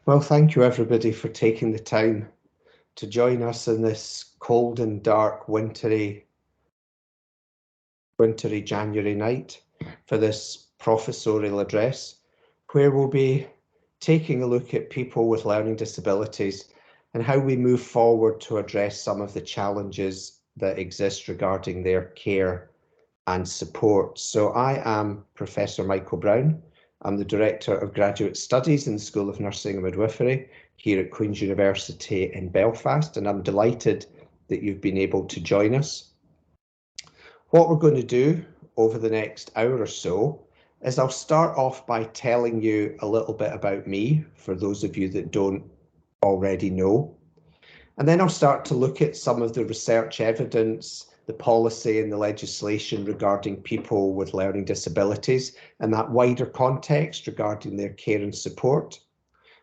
Well, thank you everybody for taking the time to join us in this cold and dark wintry January night for this professorial address, where we'll be taking a look at people with learning disabilities and how we move forward to address some of the challenges that exist regarding their care and support. So I am Professor Michael Brown. I'm the Director of Graduate Studies in the School of Nursing and Midwifery here at Queen's University in Belfast, and I'm delighted that you've been able to join us. What we're going to do over the next hour or so is I'll start off by telling you a little bit about me, for those of you that don't already know. And then I'll start to look at some of the research evidence, the policy and the legislation regarding people with learning disabilities and that wider context regarding their care and support.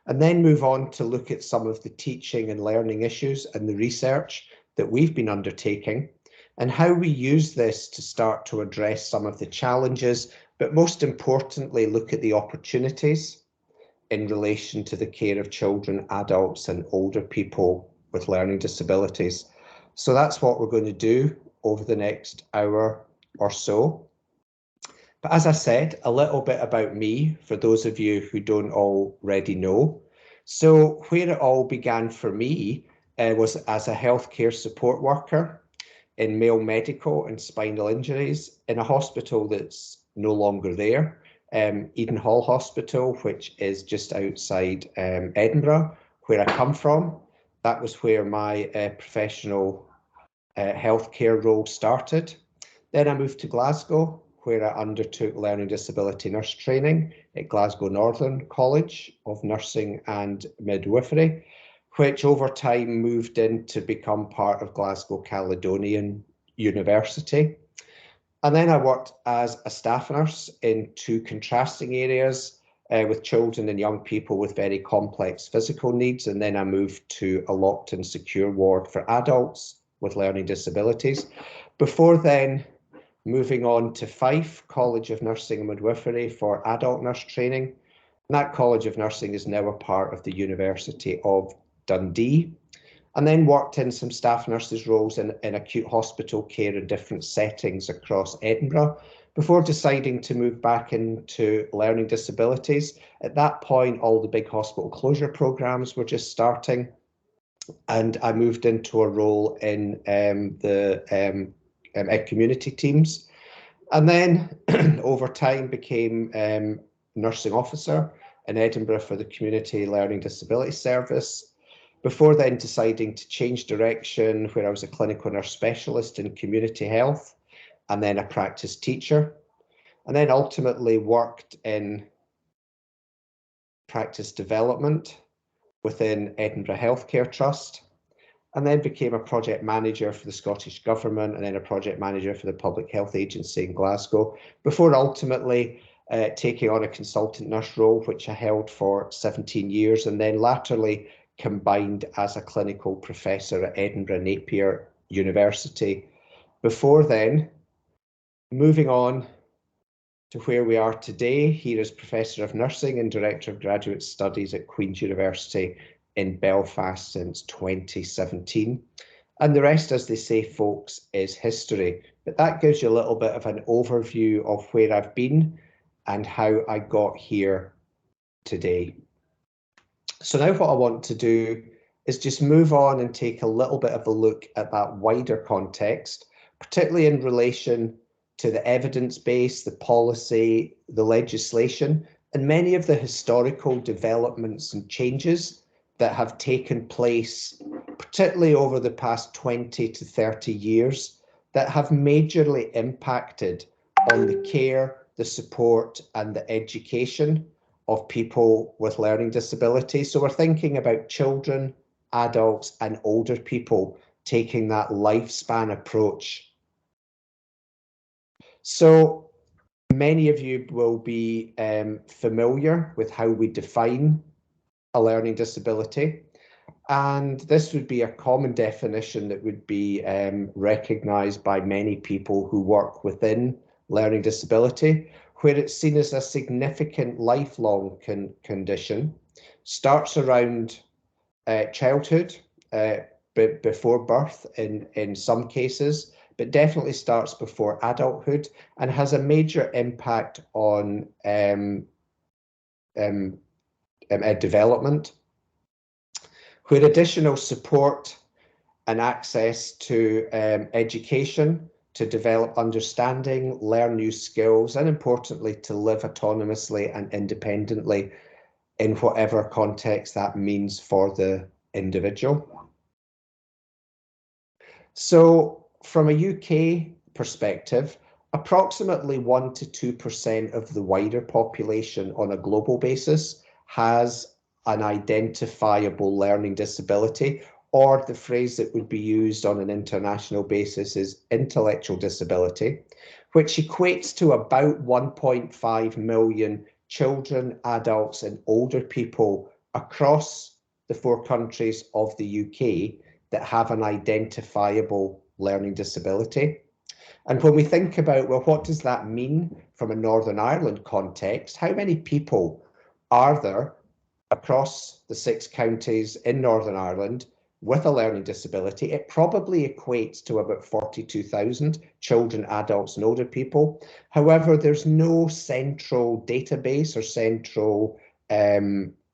And then move on to look at some of the teaching and learning issues and the research that we've been undertaking and how we use this to start to address some of the challenges, but most importantly, look at the opportunities in relation to the care of children, adults and older people with learning disabilities. So that's what we're going to do over the next hour or so. But as I said, a little bit about me for those of you who don't already know. So where it all began for me was as a healthcare support worker in male medical and spinal injuries in a hospital that's no longer there, Eden Hall Hospital, which is just outside Edinburgh, where I come from. That was where my professional healthcare role started. Then I moved to Glasgow, where I undertook learning disability nurse training at Glasgow Northern College of Nursing and Midwifery, which over time moved in to become part of Glasgow Caledonian University. And then I worked as a staff nurse in two contrasting areas with children and young people with very complex physical needs. And then I moved to a locked and secure ward for adults with learning disabilities. Before then, moving on to Fife College of Nursing and Midwifery for adult nurse training. And that College of Nursing is now a part of the University of Dundee, and then worked in some staff nurses roles in acute hospital care in different settings across Edinburgh before deciding to move back into learning disabilities. At that point, all the big hospital closure programs were just starting, and I moved into a role in the community teams, and then over time became nursing officer in Edinburgh for the Community Learning Disability Service, before then deciding to change direction, where I was a clinical nurse specialist in community health and then a practice teacher, and then ultimately worked in practice development within Edinburgh Healthcare Trust, and then became a project manager for the Scottish Government and then a project manager for the Public Health Agency in Glasgow, before ultimately taking on a consultant nurse role, which I held for 17 years, and then latterly combined as a clinical professor at Edinburgh Napier University. Before then, moving on to where we are today, here as Professor of Nursing and Director of Graduate Studies at Queen's University in Belfast since 2017. And the rest, as they say, folks, is history. But that gives you a little bit of an overview of where I've been and how I got here today. So now what I want to do is just move on and take a little bit of a look at that wider context, particularly in relation to the evidence base, the policy, the legislation, and many of the historical developments and changes that have taken place, particularly over the past 20 to 30 years, that have majorly impacted on the care, the support, and the education of people with learning disabilities. So we're thinking about children, adults, and older people taking that lifespan approach. So many of you will be familiar with how we define a learning disability. And this would be a common definition that would be recognised by many people who work within learning disability, where it's seen as a significant lifelong condition starts around childhood, before birth in some cases, but definitely starts before adulthood and has a major impact on development, where additional support and access to education to develop understanding, learn new skills, and importantly, to live autonomously and independently in whatever context that means for the individual. So from a UK perspective, approximately 1 to 2% of the wider population on a global basis has an identifiable learning disability, or the phrase that would be used on an international basis is intellectual disability, which equates to about 1.5 million children, adults, and older people across the 4 countries of the UK that have an identifiable learning disability. And when we think about, well, what does that mean from a Northern Ireland context? How many people are there across the 6 counties in Northern Ireland with a learning disability? It probably equates to about 42,000 children, adults, and older people. However, there's no central database or central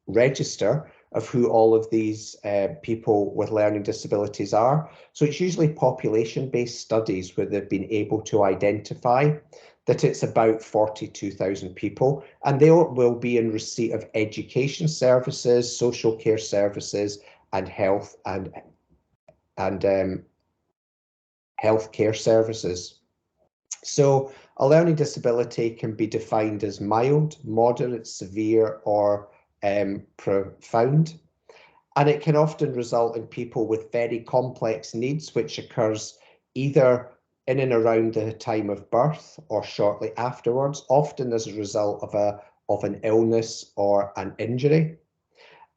register of who all of these people with learning disabilities are. So it's usually population-based studies where they've been able to identify that it's about 42,000 people, and they will be in receipt of education services, social care services, and health and healthcare services. So a learning disability can be defined as mild, moderate, severe, or profound. And it can often result in people with very complex needs, which occurs either in and around the time of birth or shortly afterwards, often as a result of an illness or an injury.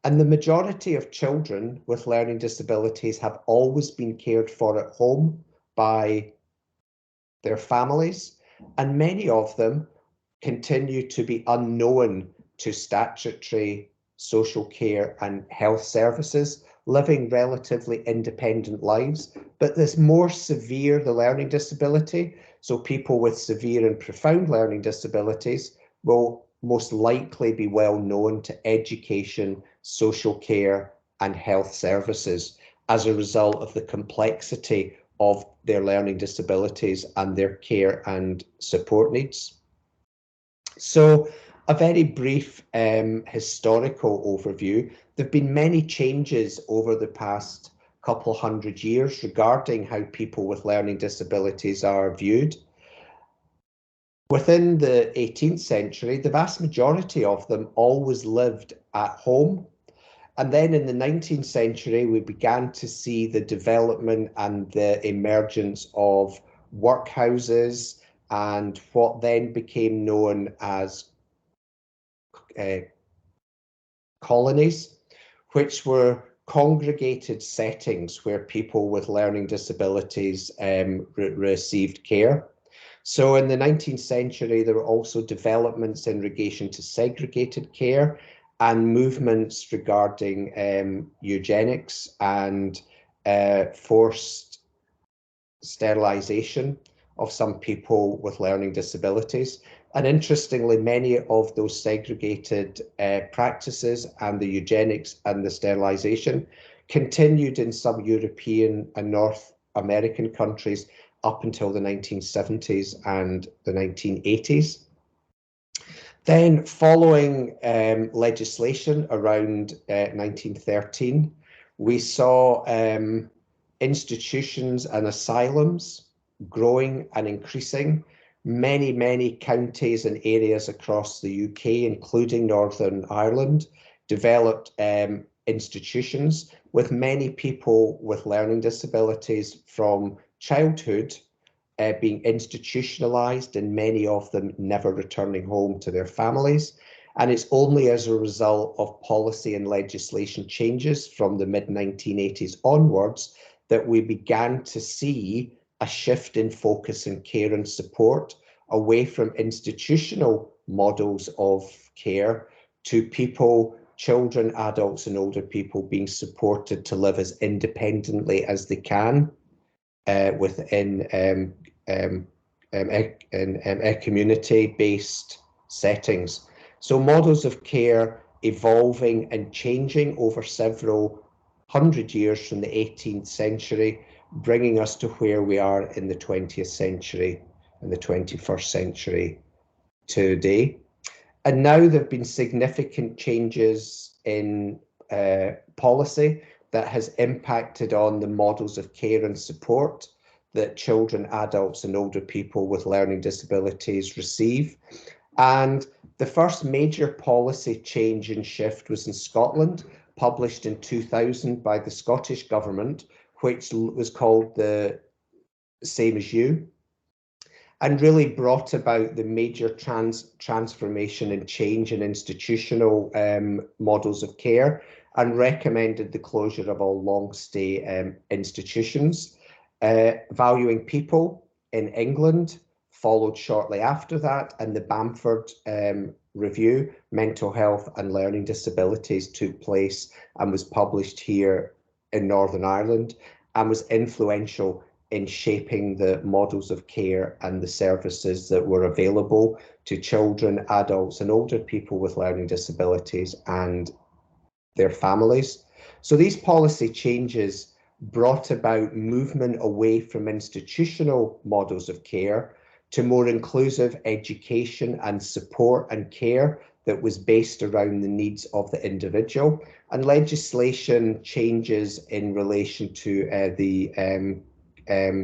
And the majority of children with learning disabilities have always been cared for at home by their families, and many of them continue to be unknown to statutory social care and health services, living relatively independent lives. But the more severe the learning disability, so people with severe and profound learning disabilities will most likely be well known to education, social care, and health services as a result of the complexity of their learning disabilities and their care and support needs. So a very brief historical overview. There have been many changes over the past couple hundred years regarding how people with learning disabilities are viewed. Within the 18th century, the vast majority of them always lived at home. And then in the 19th century, we began to see the development and the emergence of workhouses and what then became known as colonies, which were congregated settings where people with learning disabilities received care. So in the 19th century, there were also developments in relation to segregated care and movements regarding eugenics and forced sterilisation of some people with learning disabilities. And interestingly, many of those segregated practices and the eugenics and the sterilisation continued in some European and North American countries up until the 1970s and the 1980s. Then, following legislation around 1913, we saw institutions and asylums growing and increasing. Many counties and areas across the UK, including Northern Ireland, developed institutions with many people with learning disabilities from childhood being institutionalized and many of them never returning home to their families. And it's only as a result of policy and legislation changes from the mid-1980s onwards that we began to see a shift in focus in care and support away from institutional models of care to people children, adults and older people being supported to live as independently as they can within a community-based settings. So models of care evolving and changing over several hundred years from the 18th century, bringing us to where we are in the 20th century and the 21st century today. And now there have been significant changes in policy that has impacted on the models of care and support that children, adults and older people with learning disabilities receive. And the first major policy change and shift was in Scotland, published in 2000 by the Scottish Government, which was called the Same as You, and really brought about the major transformation and change in institutional models of care, and recommended the closure of all long stay institutions. Valuing People in England followed shortly after that, and the Bamford Review, Mental Health and Learning Disabilities, took place and was published here in Northern Ireland, and was influential in shaping the models of care and the services that were available to children, adults and older people with learning disabilities and their families. So these policy changes brought about movement away from institutional models of care to more inclusive education and support and care that was based around the needs of the individual, and legislation changes in relation to the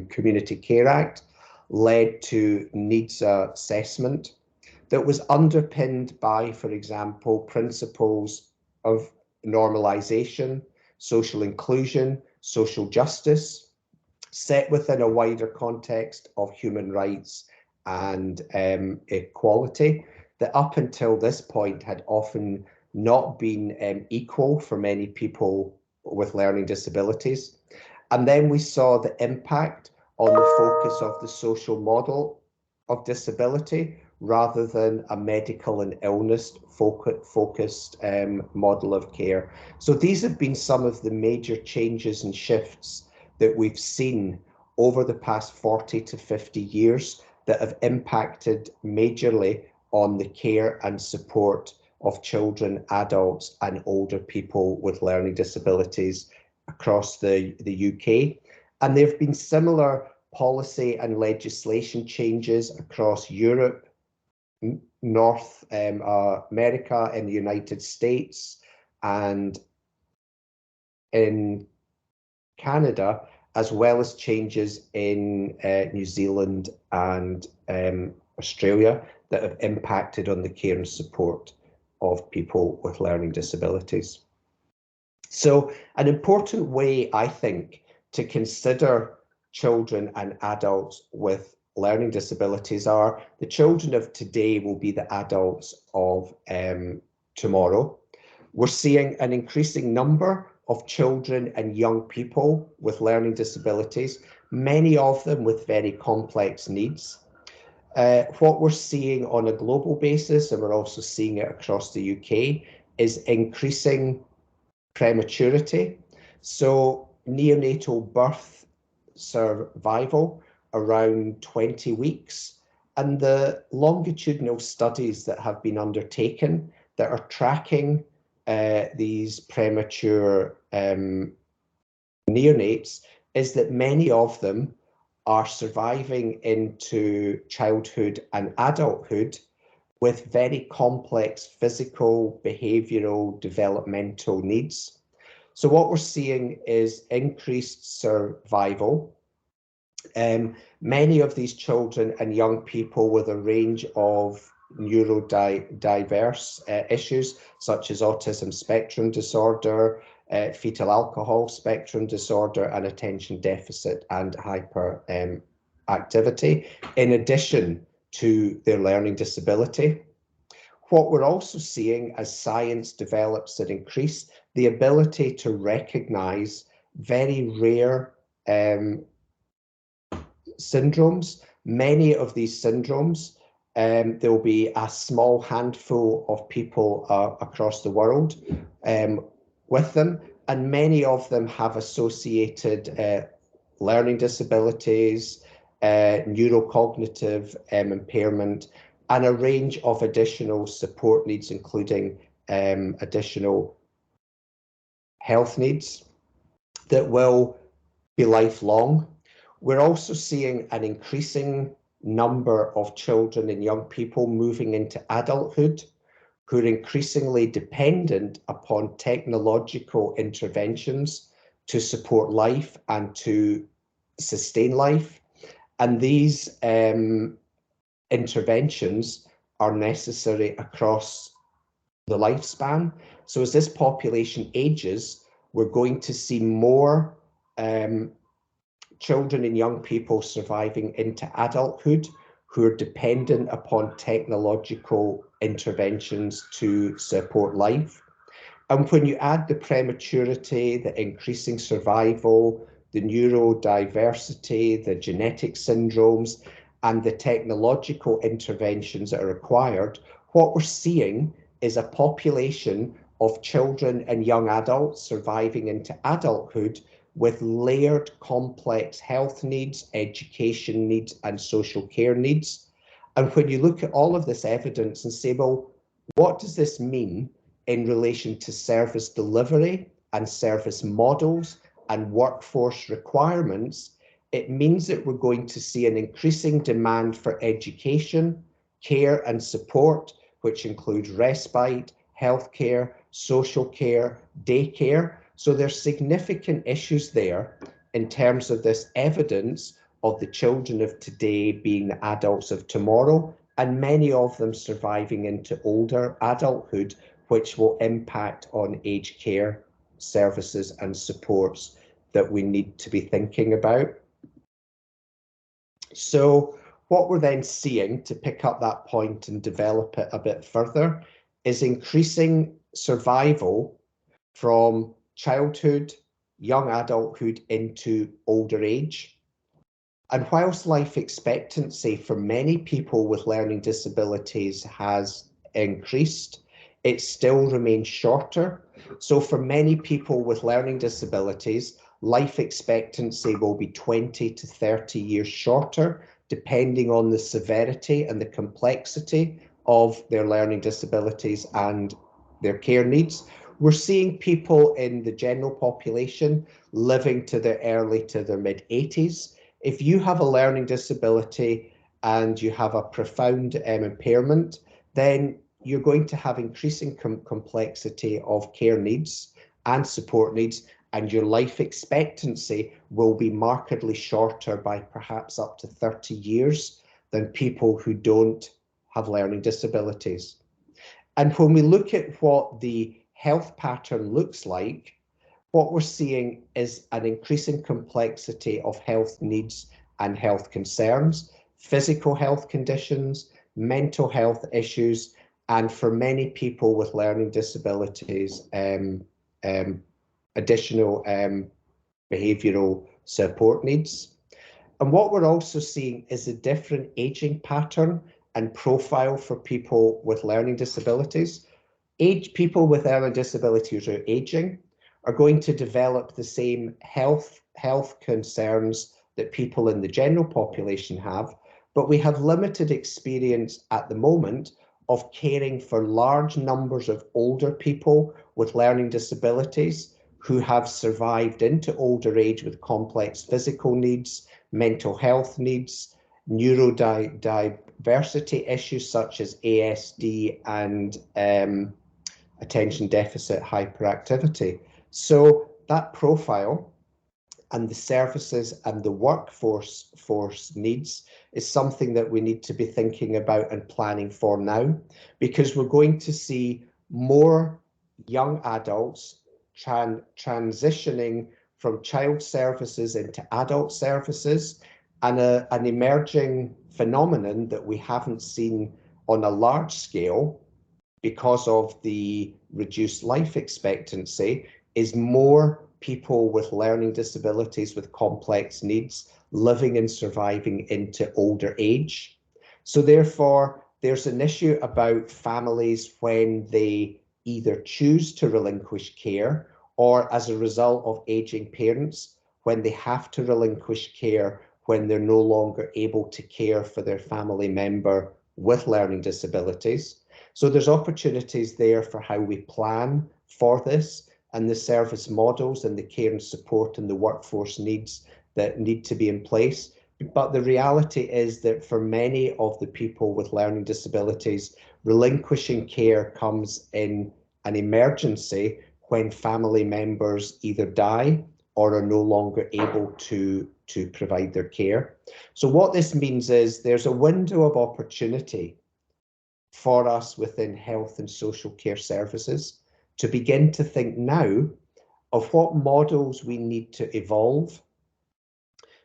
Community Care Act led to needs assessment that was underpinned by, for example, principles of normalisation, social inclusion, social justice, set within a wider context of human rights and equality that up until this point had often not been equal for many people with learning disabilities. And then we saw the impact on the focus of the social model of disability rather than a medical and illness focused model of care. So these have been some of the major changes and shifts that we've seen over the past 40 to 50 years that have impacted majorly on the care and support of children, adults and older people with learning disabilities across the UK. And there have been similar policy and legislation changes across Europe, North America, in the United States and in Canada, as well as changes in New Zealand and Australia that have impacted on the care and support of people with learning disabilities. So an important way, I think, to consider children and adults with learning disabilities are the children of today will be the adults of tomorrow. We're seeing an increasing number of children and young people with learning disabilities, many of them with very complex needs. What we're seeing on a global basis, and we're also seeing it across the UK, is increasing prematurity. So neonatal birth survival around 20 weeks, and the longitudinal studies that have been undertaken that are tracking these premature neonates is that many of them are surviving into childhood and adulthood with very complex physical, behavioural, developmental needs. So what we're seeing is increased survival. Many of these children and young people with a range of neurodiverse issues, such as autism spectrum disorder, fetal alcohol spectrum disorder, and attention deficit and hyperactivity, in addition to their learning disability. What we're also seeing as science develops and increase, the ability to recognise very rare syndromes. Many of these syndromes There will be a small handful of people across the world with them, and many of them have associated learning disabilities, neurocognitive impairment, and a range of additional support needs, including additional health needs that will be lifelong. We're also seeing an increasing number of children and young people moving into adulthood who are increasingly dependent upon technological interventions to support life and to sustain life. And these interventions are necessary across the lifespan. So as this population ages, we're going to see more children and young people surviving into adulthood who are dependent upon technological interventions to support life. And when you add the prematurity, the increasing survival, the neurodiversity, the genetic syndromes, and the technological interventions that are required, what we're seeing is a population of children and young adults surviving into adulthood with layered complex health needs, education needs, and social care needs. And when you look at all of this evidence and say, well, what does this mean in relation to service delivery and service models and workforce requirements? It means that we're going to see an increasing demand for education, care and support, which includes respite, healthcare, social care, daycare. So there's significant issues there in terms of this evidence of the children of today being the adults of tomorrow, and many of them surviving into older adulthood, which will impact on aged care services and supports that we need to be thinking about. So what we're then seeing, to pick up that point and develop it a bit further, is increasing survival from childhood, young adulthood into older age. And whilst life expectancy for many people with learning disabilities has increased, it still remains shorter. So for many people with learning disabilities, life expectancy will be 20 to 30 years shorter, depending on the severity and the complexity of their learning disabilities and their care needs. We're seeing people in the general population living to their early to their mid-80s. If you have a learning disability and you have a profound impairment, then you're going to have increasing complexity of care needs and support needs, and your life expectancy will be markedly shorter by perhaps up to 30 years than people who don't have learning disabilities. And when we look at what the health pattern looks like, what we're seeing is an increasing complexity of health needs and health concerns, physical health conditions, mental health issues, and for many people with learning disabilities, additional behavioural support needs. And what we're also seeing is a different ageing pattern and profile for people with learning disabilities. People with learning disabilities who are aging are going to develop the same health concerns that people in the general population have, but we have limited experience at the moment of caring for large numbers of older people with learning disabilities who have survived into older age with complex physical needs, mental health needs, neurodiversity issues such as ASD and attention deficit hyperactivity. So that profile and the services and the workforce needs is something that we need to be thinking about and planning for now, because we're going to see more young adults transitioning from child services into adult services, and an emerging phenomenon that we haven't seen on a large scale because of the reduced life expectancy is more people with learning disabilities with complex needs living and surviving into older age. So therefore, There's an issue about families when they either choose to relinquish care or as a result of aging parents, when they have to relinquish care when they're no longer able to care for their family member with learning disabilities. So there's opportunities there for how we plan for this and the service models and the care and support and the workforce needs that need to be in place. But the reality is that for many of the people with learning disabilities, relinquishing care comes in an emergency when family members either die or are no longer able to provide their care. So what this means is there's a window of opportunity for us within health and social care services to begin to think now of what models we need to evolve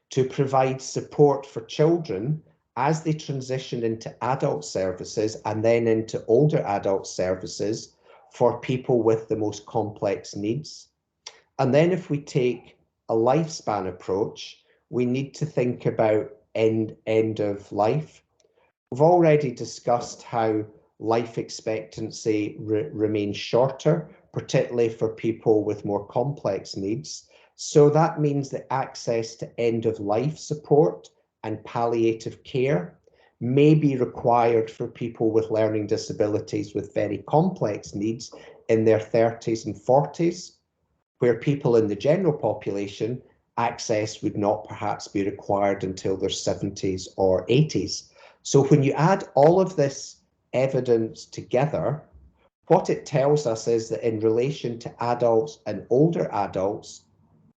to provide support for children as they transition into adult services and then into older adult services for people with the most complex needs. And then if we take a lifespan approach, we need to think about end of life. We've already discussed how life expectancy remains shorter, particularly for people with more complex needs. So that means that access to end of life support and palliative care may be required for people with learning disabilities with very complex needs in their 30s and 40s, where people in the general population, access would not perhaps be required until their 70s or 80s. So when you add all of this evidence together, what it tells us is that in relation to adults and older adults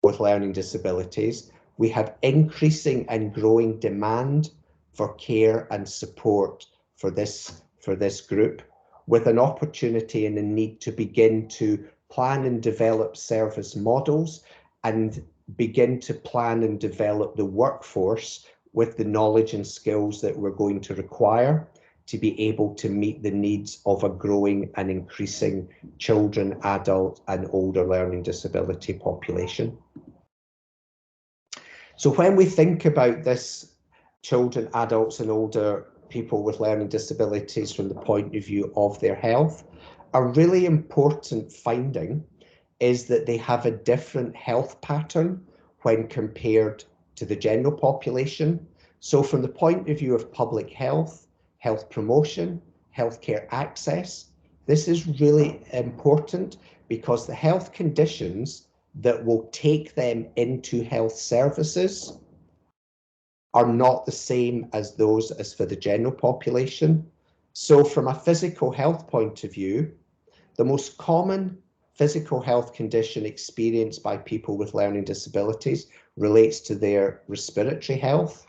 with learning disabilities, we have increasing and growing demand for care and support for this group, with an opportunity and a need to begin to plan and develop service models and begin to plan and develop the workforce with the knowledge and skills that we're going to require to be able to meet the needs of a growing and increasing children, adult and older learning disability population. So when we think about this, children, adults and older people with learning disabilities from the point of view of their health, a really important finding is that they have a different health pattern when compared to the general population. So from the point of view of public health, health promotion, healthcare access, this is really important because the health conditions that will take them into health services are not the same as those as for the general population. So from a physical health point of view, the most common physical health condition experienced by people with learning disabilities relates to their respiratory health,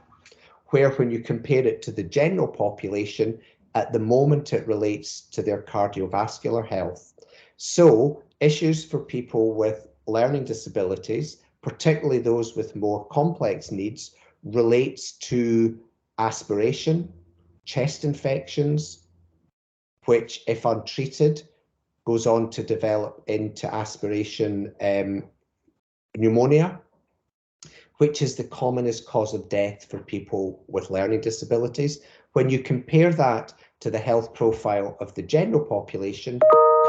where when you compare it to the general population, at the moment it relates to their cardiovascular health. So issues for people with learning disabilities, particularly those with more complex needs, relates to aspiration, chest infections, which if untreated goes on to develop into aspiration pneumonia, which is the commonest cause of death for people with learning disabilities. When you compare that to the health profile of the general population,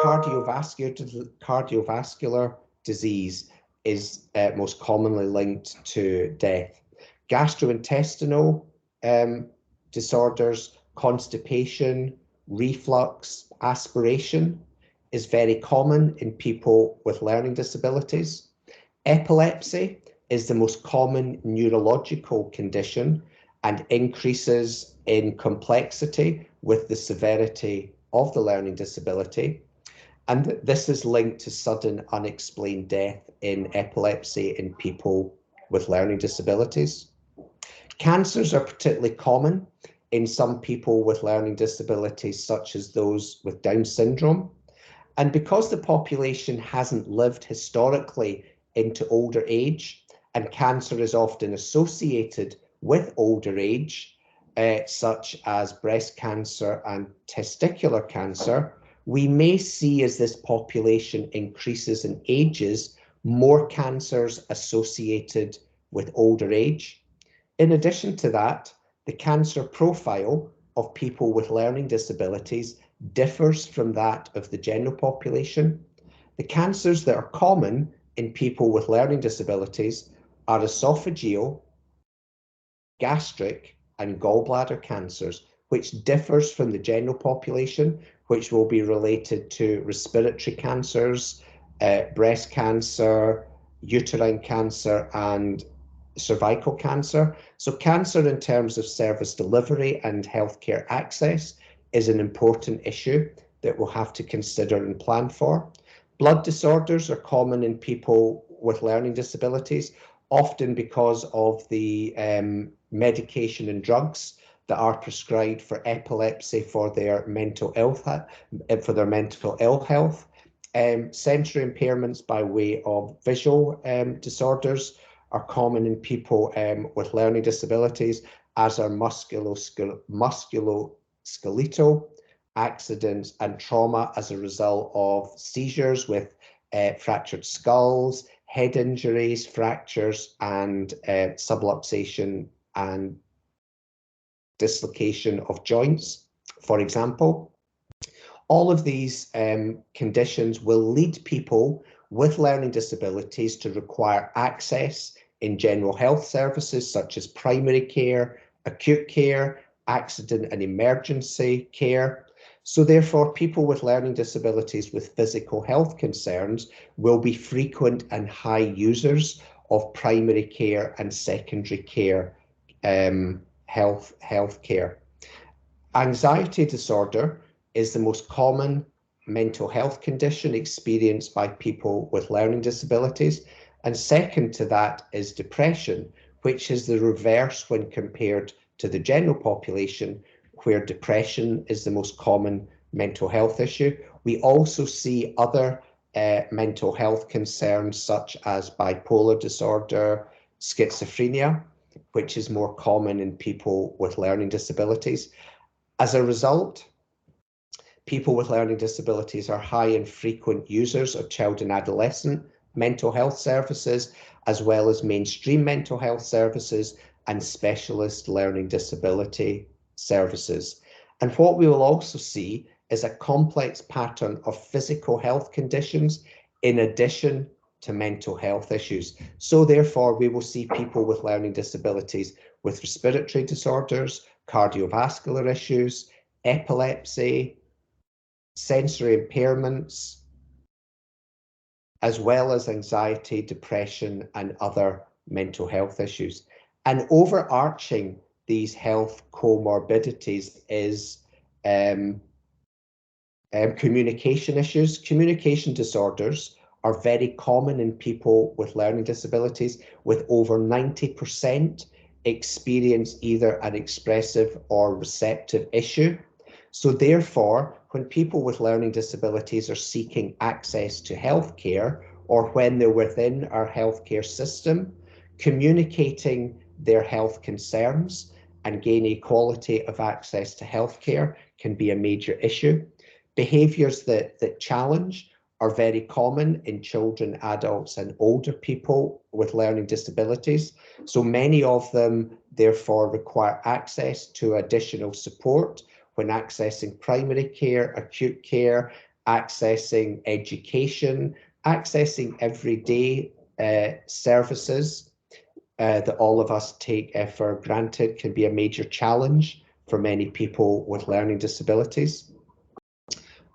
cardiovascular disease is most commonly linked to death. Gastrointestinal disorders, constipation, reflux, aspiration is very common in people with learning disabilities. Epilepsy is the most common neurological condition and increases in complexity with the severity of the learning disability. And this is linked to sudden unexplained death in epilepsy in people with learning disabilities. Cancers are particularly common in some people with learning disabilities, such as those with Down syndrome. And because the population hasn't lived historically into older age, and cancer is often associated with older age, such as breast cancer and testicular cancer, we may see as this population increases and ages, more cancers associated with older age. In addition to that, the cancer profile of people with learning disabilities differs from that of the general population. The cancers that are common in people with learning disabilities are esophageal, gastric, and gallbladder cancers, which differs from the general population, which will be related to respiratory cancers, breast cancer, uterine cancer, and cervical cancer. So cancer in terms of service delivery and healthcare access is an important issue that we'll have to consider and plan for. Blood disorders are common in people with learning disabilities, often because of the medication and drugs that are prescribed for epilepsy for their mental ill health. Sensory impairments by way of visual disorders are common in people with learning disabilities, as are musculoskeletal accidents and trauma as a result of seizures with fractured skulls, head injuries, fractures, and subluxation and dislocation of joints, for example. All of these conditions will lead people with learning disabilities to require access in general health services such as primary care, acute care, accident and emergency care. So therefore, people with learning disabilities with physical health concerns will be frequent and high users of primary care and secondary care health care. Anxiety disorder is the most common mental health condition experienced by people with learning disabilities. And second to that is depression, which is the reverse when compared to the general population, where depression is the most common mental health issue. We also see other mental health concerns such as bipolar disorder, schizophrenia, which is more common in people with learning disabilities. As a result, people with learning disabilities are high and frequent users of child and adolescent mental health services, as well as mainstream mental health services and specialist learning disability services. And what we will also see is a complex pattern of physical health conditions in addition to mental health issues. So therefore, we will see people with learning disabilities with respiratory disorders, cardiovascular issues, epilepsy, sensory impairments, as well as anxiety, depression, and other mental health issues. And overarching these health comorbidities is communication issues. Communication disorders are very common in people with learning disabilities, with over 90% experience either an expressive or receptive issue. So therefore, when people with learning disabilities are seeking access to healthcare, or when they're within our healthcare system, communicating their health concerns and gaining equality of access to healthcare can be a major issue. Behaviours that challenge are very common in children, adults, and older people with learning disabilities. So many of them, therefore, require access to additional support when accessing primary care, acute care, accessing education, accessing everyday services that all of us take for granted can be a major challenge for many people with learning disabilities.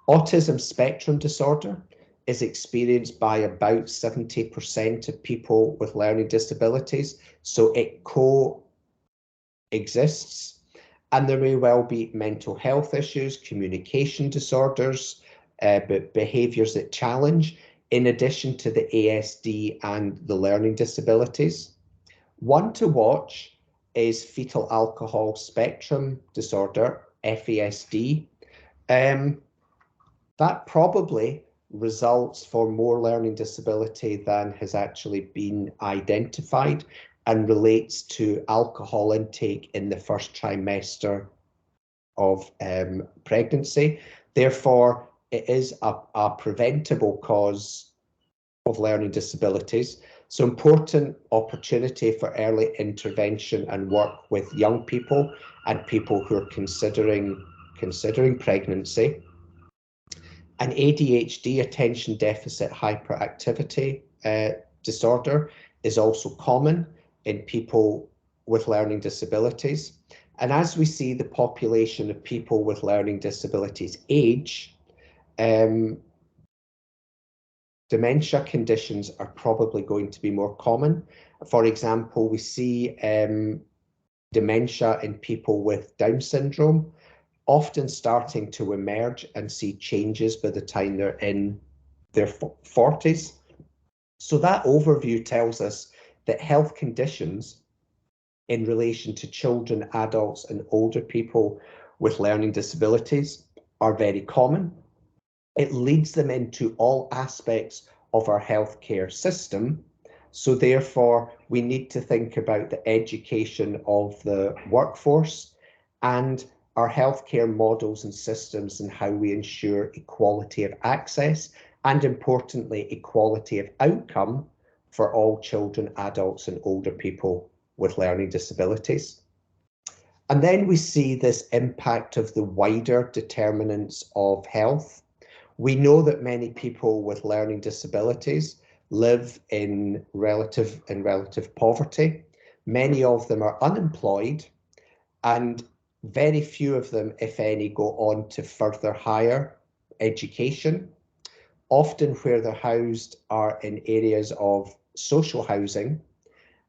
Autism spectrum disorder is experienced by about 70% of people with learning disabilities, so it coexists, and there may well be mental health issues, communication disorders, but behaviours that challenge, in addition to the ASD and the learning disabilities. One to watch is fetal alcohol spectrum disorder, FASD. That probably results for more learning disability than has actually been identified and relates to alcohol intake in the first trimester of pregnancy. Therefore, it is a preventable cause of learning disabilities. So important opportunity for early intervention and work with young people and people who are considering pregnancy. An ADHD, attention deficit hyperactivity disorder, is also common in people with learning disabilities. And as we see the population of people with learning disabilities age, dementia conditions are probably going to be more common. For example, we see dementia in people with Down syndrome often starting to emerge and see changes by the time they're in their 40s. So that overview tells us that health conditions in relation to children, adults, and older people with learning disabilities are very common. It leads them into all aspects of our healthcare system. So therefore, we need to think about the education of the workforce and our healthcare models and systems and how we ensure equality of access and, importantly, equality of outcome for all children, adults, and older people with learning disabilities. And then we see this impact of the wider determinants of health. We know that many people with learning disabilities live in relative poverty. Many of them are unemployed, and very few of them, if any, go on to further higher education. Often where they're housed are in areas of social housing,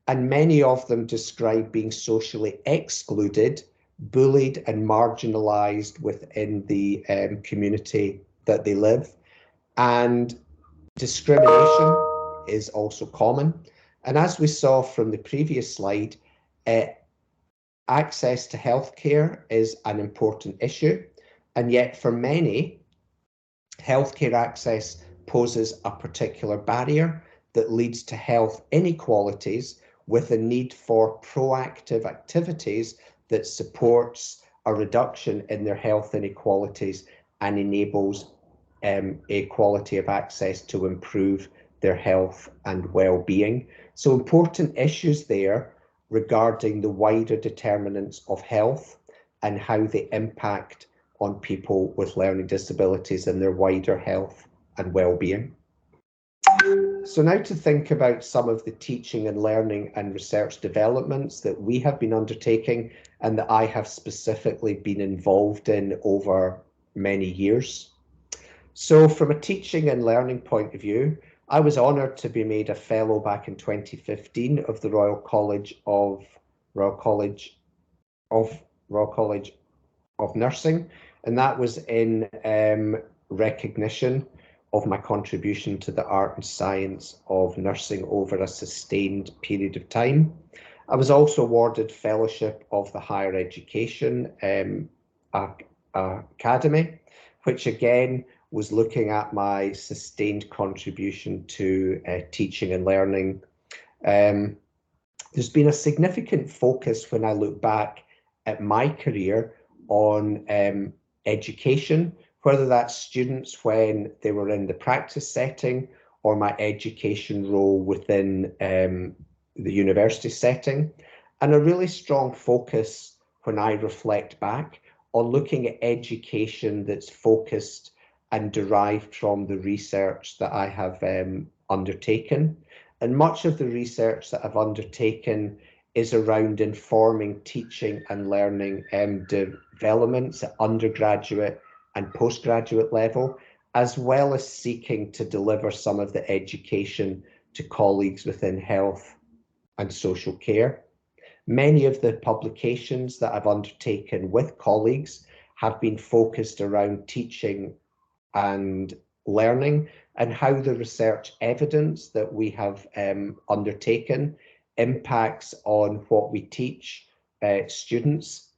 and many of them describe being socially excluded, bullied and marginalised within the community that they live. And discrimination is also common. And as we saw from the previous slide, access to healthcare is an important issue. And yet for many, healthcare access poses a particular barrier that leads to health inequalities, with a need for proactive activities that supports a reduction in their health inequalities and enables a quality of access to improve their health and well-being. So important issues there regarding the wider determinants of health and how they impact on people with learning disabilities and their wider health and well-being. So now to think about some of the teaching and learning and research developments that we have been undertaking and that I have specifically been involved in over many years. So from a teaching and learning point of view, I was honoured to be made a fellow back in 2015 of the Royal College of Nursing, and that was in recognition of my contribution to the art and science of nursing over a sustained period of time. I was also awarded Fellowship of the Higher Education Academy, which again was looking at my sustained contribution to teaching and learning. There's been a significant focus when I look back at my career on education, whether that's students when they were in the practice setting or my education role within the university setting, and a really strong focus when I reflect back on looking at education that's focused and derived from the research that I have undertaken. And much of the research that I've undertaken is around informing teaching and learning developments at undergraduate and postgraduate level, as well as seeking to deliver some of the education to colleagues within health and social care. Many of the publications that I've undertaken with colleagues have been focused around teaching and learning and how the research evidence that we have undertaken impacts on what we teach students,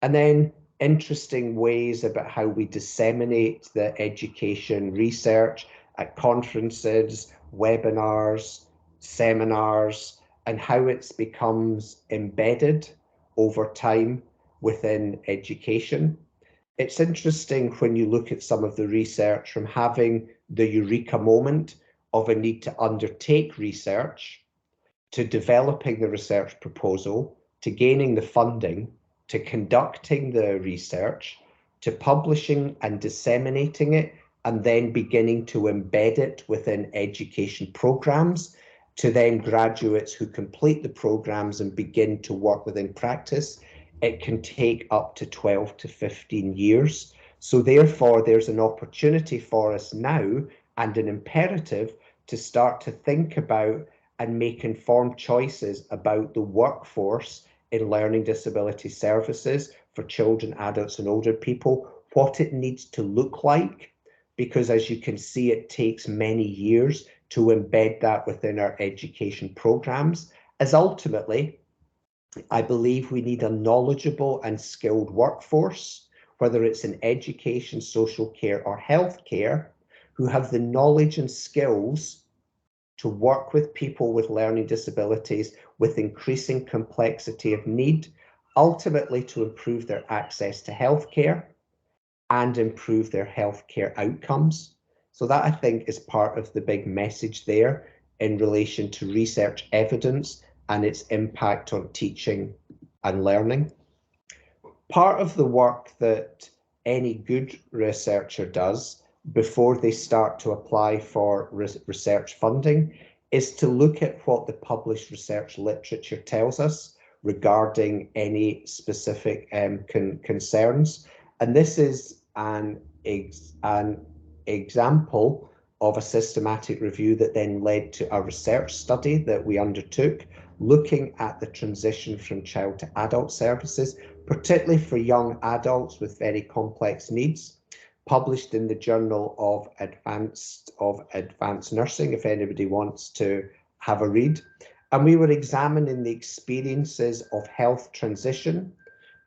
and then interesting ways about how we disseminate the education research at conferences, webinars, seminars, and how it becomes embedded over time within education. It's interesting when you look at some of the research from having the eureka moment of a need to undertake research to developing the research proposal, to gaining the funding, to conducting the research, to publishing and disseminating it, and then beginning to embed it within education programs, to then graduates who complete the programs and begin to work within practice. It can take up to 12 to 15 years. So therefore, there's an opportunity for us now and an imperative to start to think about and make informed choices about the workforce in learning disability services for children, adults, and older people, what it needs to look like, because as you can see, it takes many years to embed that within our education programs, as ultimately, I believe we need a knowledgeable and skilled workforce, whether it's in education, social care, or healthcare, who have the knowledge and skills to work with people with learning disabilities with increasing complexity of need, ultimately to improve their access to healthcare and improve their healthcare outcomes. So that, I think, is part of the big message there in relation to research evidence and its impact on teaching and learning. Part of the work that any good researcher does before they start to apply for research funding is to look at what the published research literature tells us regarding any specific concerns. And this is an example of a systematic review that then led to a research study that we undertook, looking at the transition from child to adult services, particularly for young adults with very complex needs, published in the Journal of Advanced Nursing, if anybody wants to have a read. And we were examining the experiences of health transition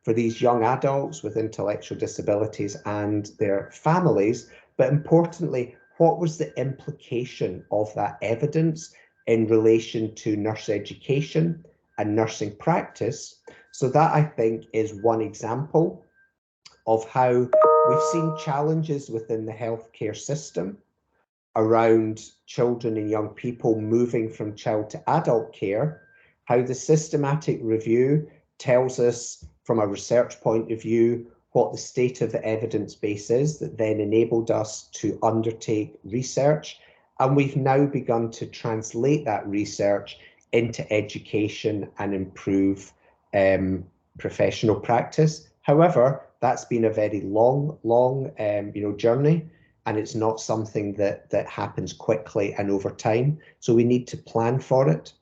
for these young adults with intellectual disabilities and their families, but importantly, what was the implication of that evidence in relation to nurse education and nursing practice? So that, I think, is one example of how we've seen challenges within the healthcare system around children and young people moving from child to adult care, how the systematic review tells us from a research point of view what the state of the evidence base is that then enabled us to undertake research. And we've now begun to translate that research into education and improve professional practice. However, that's been a very long journey, and it's not something that happens quickly and over time. So we need to plan for it.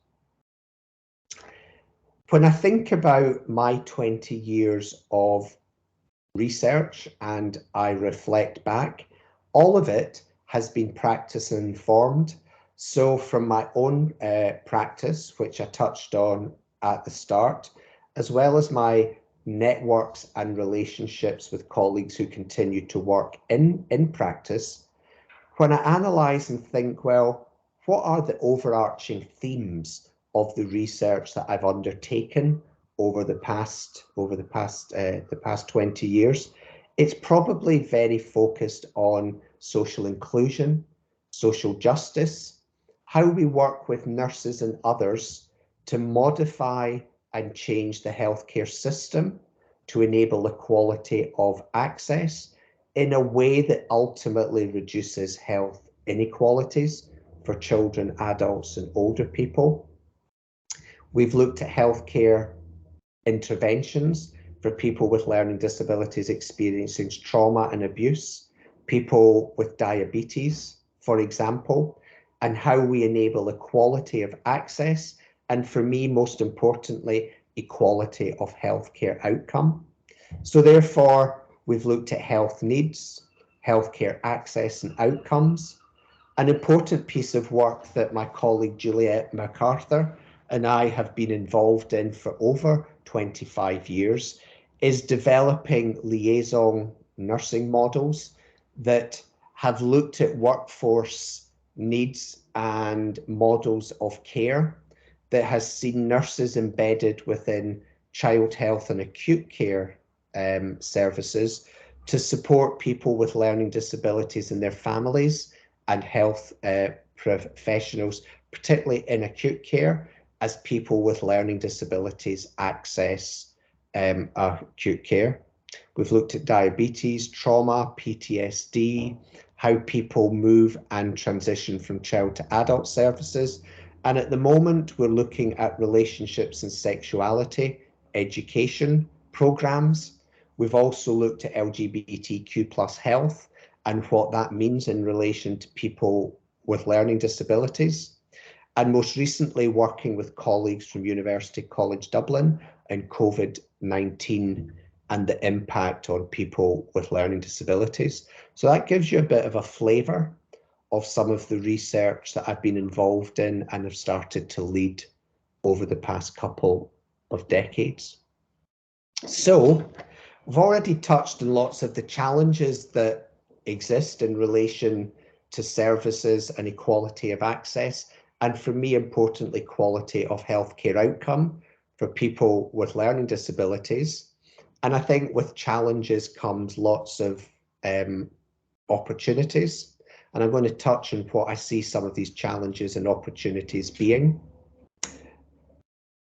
When I think about my 20 years of research and I reflect back, all of it has been practice informed. So from my own practice, which I touched on at the start, as well as my networks and relationships with colleagues who continue to work in practice, when I analyse and think, well, what are the overarching themes of the research that I've undertaken over the past 20 years? It's probably very focused on social inclusion, social justice, how we work with nurses and others to modify and change the healthcare system to enable equality of access in a way that ultimately reduces health inequalities for children, adults, and older people. We've looked at healthcare interventions for people with learning disabilities experiencing trauma and abuse, people with diabetes, for example, and how we enable equality of access, and for me, most importantly, equality of healthcare outcome. So therefore, we've looked at health needs, healthcare access and outcomes. An important piece of work that my colleague Juliet MacArthur and I have been involved in for over 25 years is developing liaison nursing models that have looked at workforce needs and models of care that has seen nurses embedded within child health and acute care services to support people with learning disabilities and their families and health professionals, particularly in acute care, as people with learning disabilities access acute care. We've looked at diabetes, trauma, PTSD, how people move and transition from child to adult services. And at the moment, we're looking at relationships and sexuality, education programs. We've also looked at LGBTQ plus health and what that means in relation to people with learning disabilities. And most recently working with colleagues from University College Dublin and COVID-19 and the impact on people with learning disabilities. So that gives you a bit of a flavour of some of the research that I've been involved in and have started to lead over the past couple of decades. So we've already touched on lots of the challenges that exist in relation to services and equality of access, and for me, importantly, quality of healthcare outcome for people with learning disabilities. And I think with challenges comes lots of opportunities. And I'm going to touch on what I see some of these challenges and opportunities being.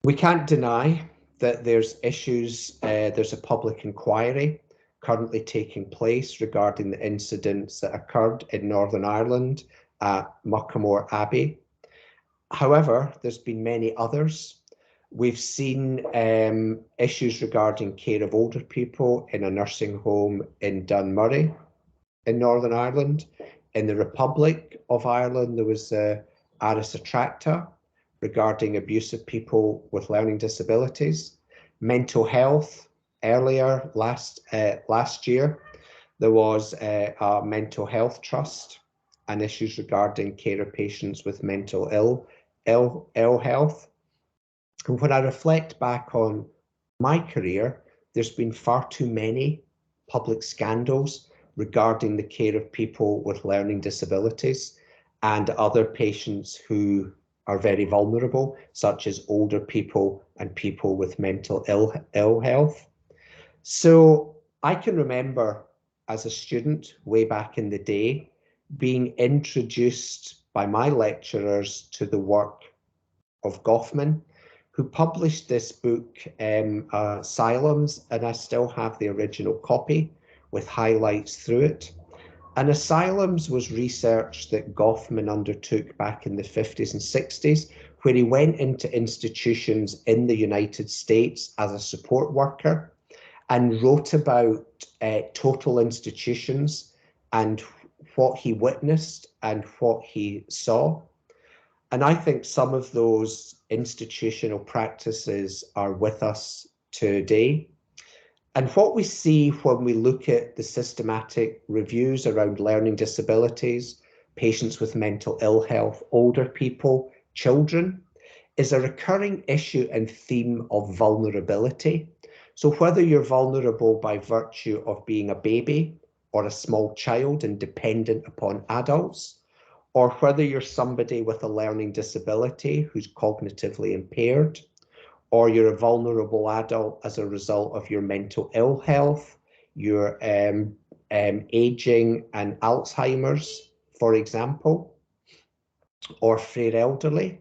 We can't deny that there's issues. There's a public inquiry currently taking place regarding the incidents that occurred in Northern Ireland at Muckamore Abbey. However, there's been many others. We've seen issues regarding care of older people in a nursing home in Dunmurray in Northern Ireland. In the Republic of Ireland, there was Aris Attracta regarding abuse of people with learning disabilities. Mental health, earlier last year, there was a mental health trust and issues regarding care of patients with mental ill health. And when I reflect back on my career, there's been far too many public scandals regarding the care of people with learning disabilities and other patients who are very vulnerable, such as older people and people with mental ill health. So I can remember as a student way back in the day being introduced by my lecturers to the work of Goffman, who published this book, Asylums, and I still have the original copy with highlights through it. And Asylums was research that Goffman undertook back in the 50s and 60s, where he went into institutions in the United States as a support worker and wrote about total institutions and what he witnessed and what he saw. And I think some of those institutional practices are with us today. And what we see when we look at the systematic reviews around learning disabilities, patients with mental ill health, older people, children, is a recurring issue and theme of vulnerability. So whether you're vulnerable by virtue of being a baby or a small child and dependent upon adults, or whether you're somebody with a learning disability who's cognitively impaired, or you're a vulnerable adult as a result of your mental ill health, your aging and Alzheimer's, for example, or frail elderly.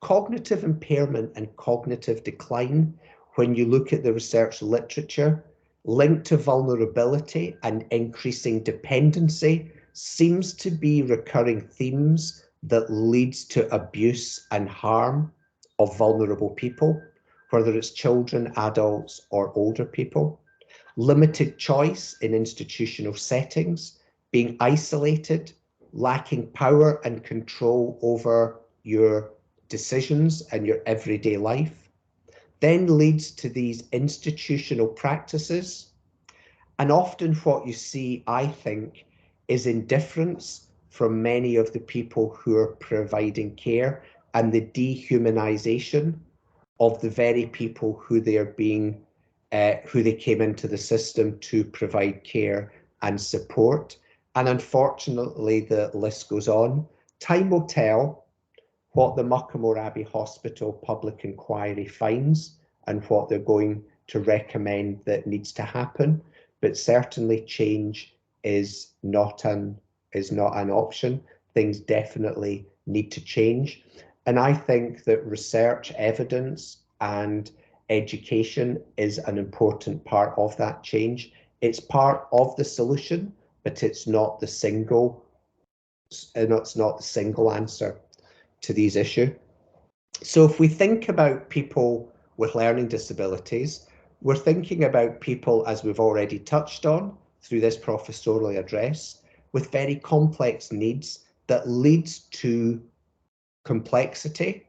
Cognitive impairment and cognitive decline, when you look at the research literature, linked to vulnerability and increasing dependency, seems to be recurring themes that leads to abuse and harm of vulnerable people, whether it's children, adults, or older people. Limited choice in institutional settings, being isolated, lacking power and control over your decisions and your everyday life, then leads to these institutional practices. And often what you see, I think, is indifference from many of the people who are providing care and the dehumanization of the very people who they are being, who they came into the system to provide care and support. And unfortunately, the list goes on. Time will tell what the Muckamore Abbey Hospital public inquiry finds and what they're going to recommend that needs to happen. But certainly change is not an option. Things definitely need to change. And I think that research, evidence, and education is an important part of that change. It's part of the solution, but it's not the single, it's not the single answer to these issues. So if we think about people with learning disabilities, we're thinking about people, as we've already touched on through this professorial address, with very complex needs that leads to complexity.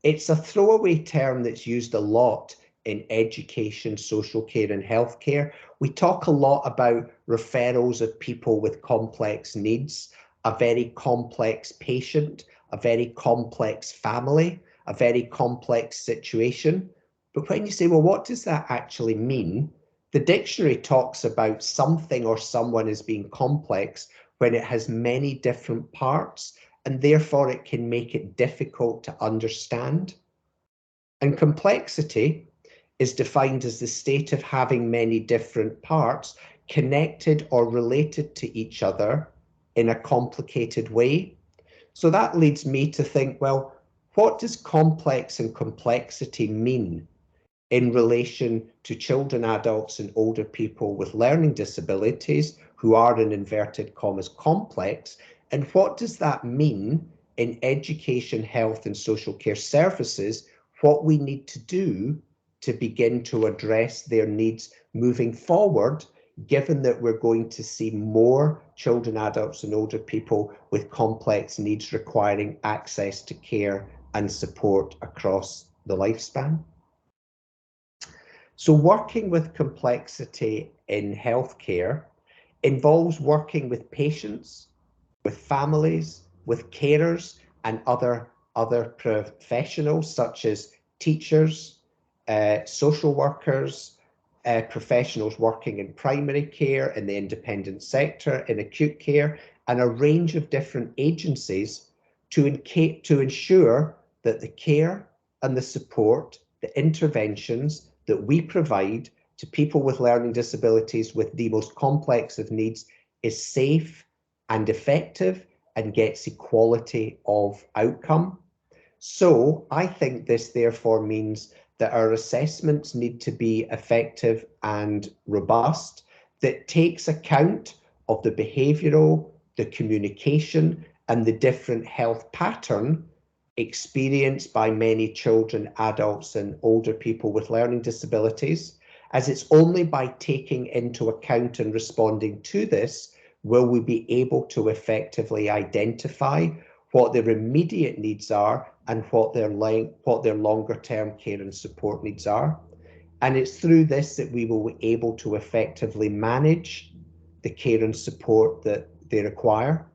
It's a throwaway term that's used a lot in education, social care, and healthcare. We talk a lot about referrals of people with complex needs, a very complex patient, a very complex family, a very complex situation. But when you say, well, what does that actually mean? The dictionary talks about something or someone as being complex when it has many different parts, and therefore it can make it difficult to understand. And complexity is defined as the state of having many different parts connected or related to each other in a complicated way. So that leads me to think, well, what does complex and complexity mean in relation to children, adults, and older people with learning disabilities who are, in inverted commas, complex? And what does that mean in education, health, and social care services? What we need to do to begin to address their needs moving forward, given that we're going to see more children, adults, and older people with complex needs requiring access to care and support across the lifespan. So working with complexity in healthcare involves working with patients, with families, with carers, and other professionals such as teachers, social workers, professionals working in primary care, in the independent sector, in acute care, and a range of different agencies to ensure that the care and the support, the interventions that we provide to people with learning disabilities with the most complex of needs is safe and effective and gets equality of outcome. So I think this therefore means that our assessments need to be effective and robust, that takes account of the behavioural, the communication, and the different health pattern experienced by many children, adults, and older people with learning disabilities, as it's only by taking into account and responding to this will we be able to effectively identify what their immediate needs are and what their longer term care and support needs are. And it's through this that we will be able to effectively manage the care and support that they require.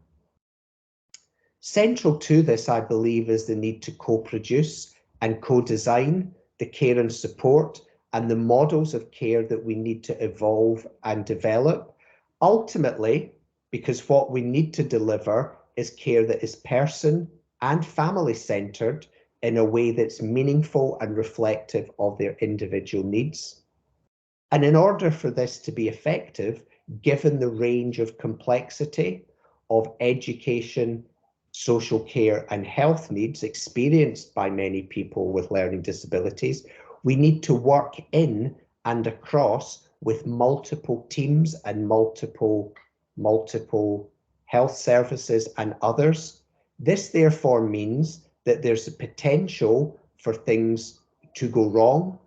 Central to this, I believe, is the need to co-produce and co-design the care and support and the models of care that we need to evolve and develop. Ultimately, because what we need to deliver is care that is person and family centred in a way that's meaningful and reflective of their individual needs. And in order for this to be effective, given the range of complexity of education, social care, and health needs experienced by many people with learning disabilities, we need to work in and across with multiple teams and multiple health services and others. This therefore means that there's a potential for things to go wrong.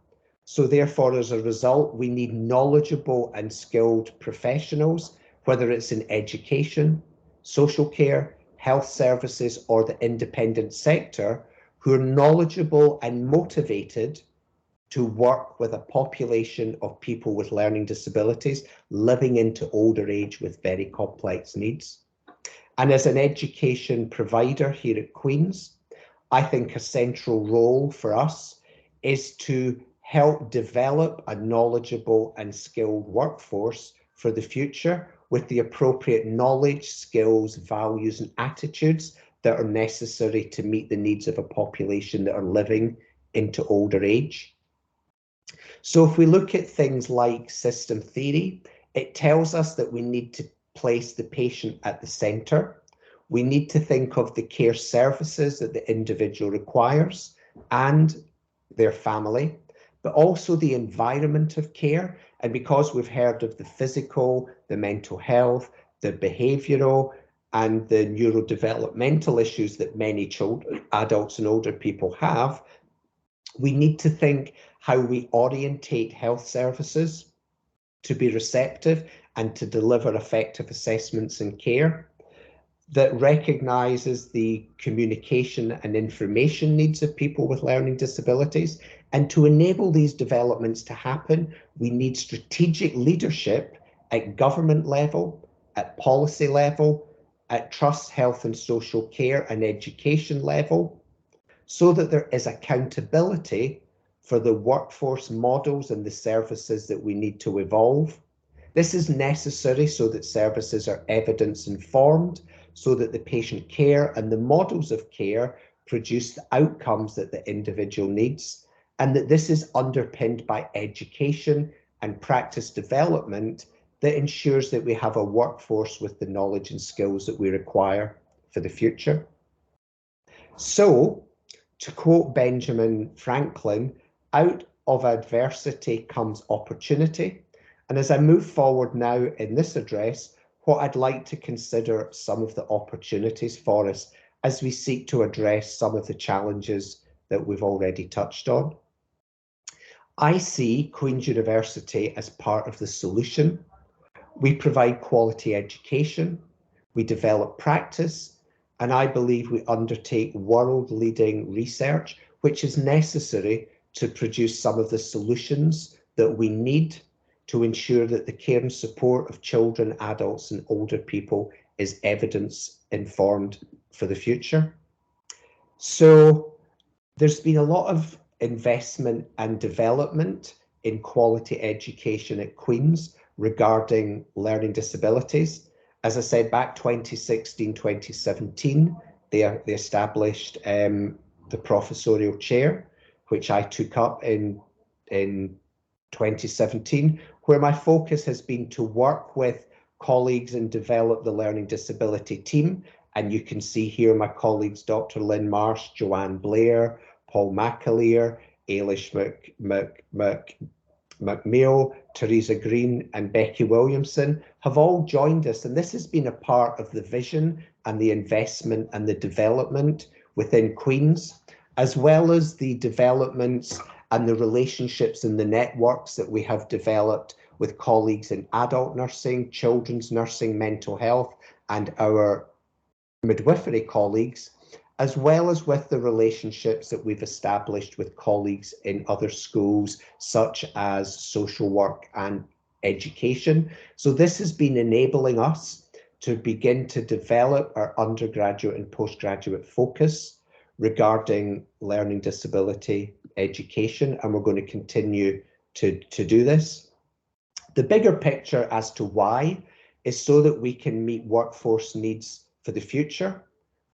So therefore, as a result, we need knowledgeable and skilled professionals, whether it's in education, social care, health services, or the independent sector, who are knowledgeable and motivated to work with a population of people with learning disabilities living into older age with very complex needs. And as an education provider here at Queen's, I think a central role for us is to help develop a knowledgeable and skilled workforce for the future with the appropriate knowledge, skills, values, and attitudes that are necessary to meet the needs of a population that are living into older age. So if we look at things like system theory, it tells us that we need to place the patient at the centre. We need to think of the care services that the individual requires and their family, but also the environment of care. And because we've heard of the physical, the mental health, the behavioural, and the neurodevelopmental issues that many children, adults and older people have, we need to think how we orientate health services to be receptive and to deliver effective assessments and care that recognises the communication and information needs of people with learning disabilities. And to enable these developments to happen, we need strategic leadership at government level, at policy level, at trust, health and social care and education level, so that there is accountability for the workforce models and the services that we need to evolve. This is necessary so that services are evidence informed, so that the patient care and the models of care produce the outcomes that the individual needs, and that this is underpinned by education and practice development that ensures that we have a workforce with the knowledge and skills that we require for the future. So, to quote Benjamin Franklin, out of adversity comes opportunity. And as I move forward now in this address, what I'd like to consider some of the opportunities for us as we seek to address some of the challenges that we've already touched on. I see Queen's University as part of the solution. We provide quality education, we develop practice, and I believe we undertake world-leading research, which is necessary to produce some of the solutions that we need to ensure that the care and support of children, adults, and older people is evidence-informed for the future. So there's been a lot of investment and development in quality education at Queen's regarding learning disabilities. As I said, back 2016, 2017, they established the Professorial Chair, which I took up in 2017, where my focus has been to work with colleagues and develop the learning disability team. And you can see here my colleagues, Dr. Lynn Marsh, Joanne Blair, Paul McAleer, Ailish McMail, Teresa Green, and Becky Williamson have all joined us. And this has been a part of the vision and the investment and the development within Queen's, as well as the developments and the relationships and the networks that we have developed with colleagues in adult nursing, children's nursing, mental health, and our midwifery colleagues, as well as with the relationships that we've established with colleagues in other schools, such as social work and education. So this has been enabling us to begin to develop our undergraduate and postgraduate focus regarding learning disability education, and we're going to continue to do this. The bigger picture as to why is so that we can meet workforce needs for the future.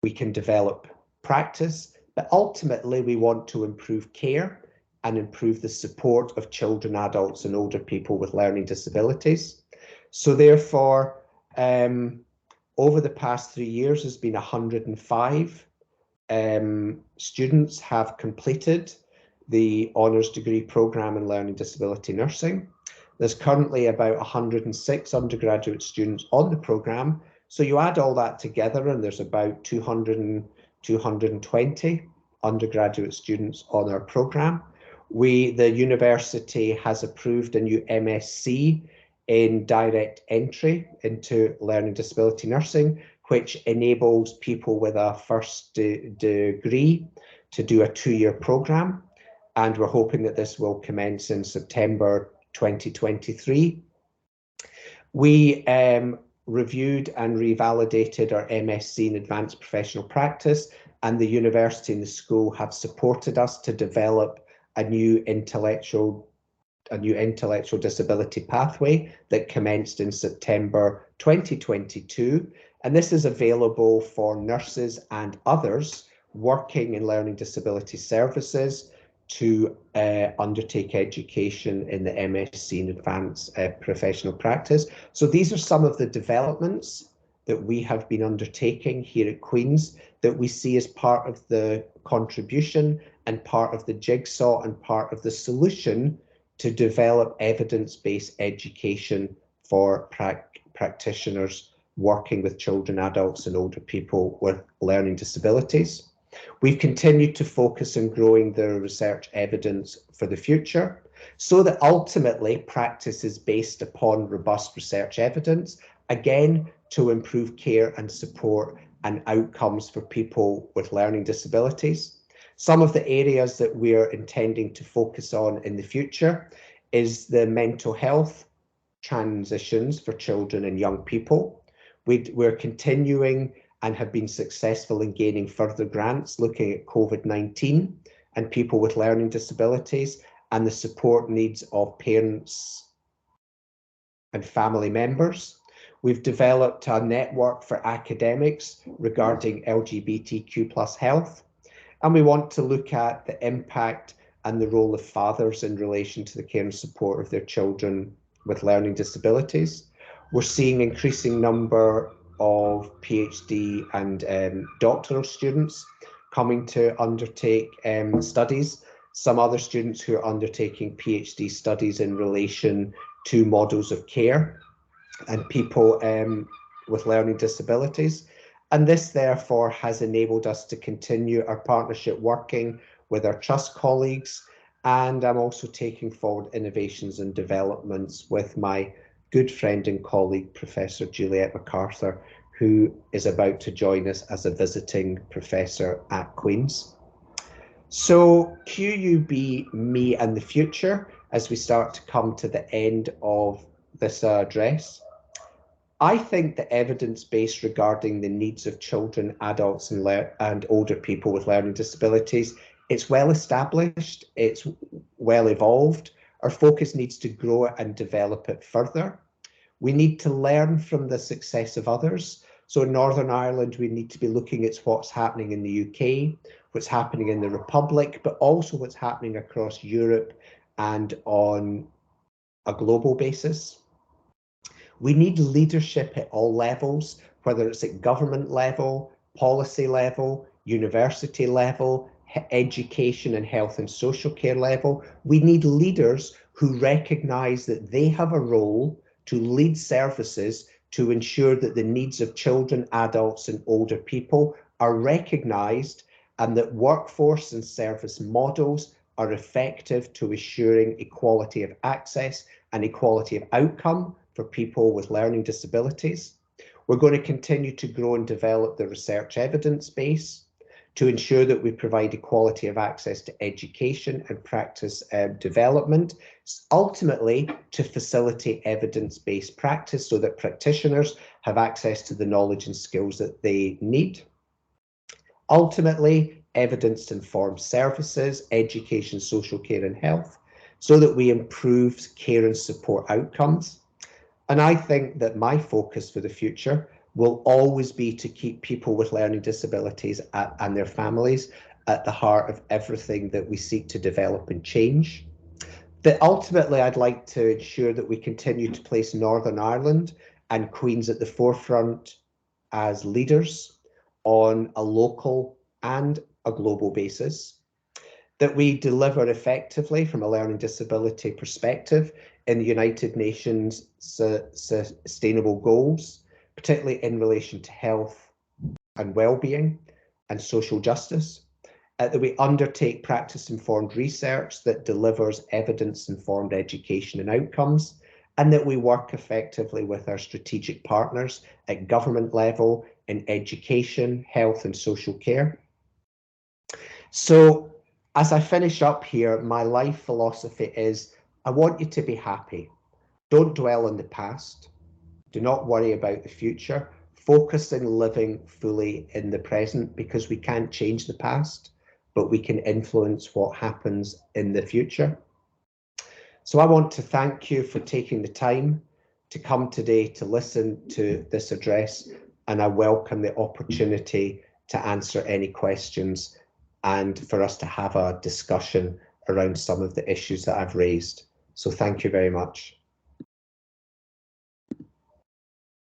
We can develop practice, but ultimately we want to improve care and improve the support of children, adults, and older people with learning disabilities. So therefore, over the past 3 years, there's been 105 students have completed the honours degree programme in learning disability nursing. There's currently about 106 undergraduate students on the programme. So you add all that together and there's about 220 undergraduate students on our programme. The university has approved a new MSc in direct entry into learning disability nursing, which enables people with a first degree to do a 2-year programme. And we're hoping that this will commence in September 2023. We reviewed and revalidated our MSc in Advanced Professional Practice, and the university and the school have supported us to develop a new intellectual disability pathway that commenced in September 2022. And this is available for nurses and others working in learning disability services to undertake education in the MSc in Advanced Professional Practice. So these are some of the developments that we have been undertaking here at Queen's, that we see as part of the contribution and part of the jigsaw and part of the solution to develop evidence-based education for practitioners working with children, adults and older people with learning disabilities. We've continued to focus on growing the research evidence for the future so that ultimately practice is based upon robust research evidence, again, to improve care and support and outcomes for people with learning disabilities. Some of the areas that we're intending to focus on in the future is the mental health transitions for children and young people. We're continuing and have been successful in gaining further grants looking at COVID-19 and people with learning disabilities and the support needs of parents and family members. We've developed a network for academics regarding LGBTQ+ health, and we want to look at the impact and the role of fathers in relation to the care and support of their children with learning disabilities. We're seeing an increasing number of PhD and doctoral students coming to undertake studies. Some other students who are undertaking PhD studies in relation to models of care and people with learning disabilities. And this therefore has enabled us to continue our partnership working with our trust colleagues. And I'm also taking forward innovations and developments with my good friend and colleague, Professor Juliet MacArthur, who is about to join us as a visiting professor at Queen's. So QUB, me and the future, as we start to come to the end of this address. I think the evidence base regarding the needs of children, adults and older people with learning disabilities, it's well established, it's well evolved. Our focus needs to grow it and develop it further. We need to learn from the success of others. So in Northern Ireland, we need to be looking at what's happening in the UK, what's happening in the Republic, but also what's happening across Europe and on a global basis. We need leadership at all levels, whether it's at government level, policy level, university level, education and health and social care level. We need leaders who recognise that they have a role to lead services to ensure that the needs of children, adults and older people are recognised and that workforce and service models are effective to assuring equality of access and equality of outcome for people with learning disabilities. We're going to continue to grow and develop the research evidence base to ensure that we provide equality of access to education and practice development, ultimately to facilitate evidence-based practice so that practitioners have access to the knowledge and skills that they need. Ultimately, evidence-informed services, education, social care and health, so that we improve care and support outcomes. And I think that my focus for the future will always be to keep people with learning disabilities and their families at the heart of everything that we seek to develop and change. That ultimately I'd like to ensure that we continue to place Northern Ireland and Queen's at the forefront as leaders on a local and a global basis, that we deliver effectively from a learning disability perspective in the United Nations Sustainable Goals, particularly in relation to health and well-being and social justice, that we undertake practice-informed research that delivers evidence-informed education and outcomes, and that we work effectively with our strategic partners at government level in education, health and social care. So as I finish up here, my life philosophy is, I want you to be happy. Don't dwell on the past. Do not worry about the future. Focus on living fully in the present, because we can't change the past, but we can influence what happens in the future. So I want to thank you for taking the time to come today to listen to this address, and I welcome the opportunity to answer any questions and for us to have a discussion around some of the issues that I've raised. So thank you very much.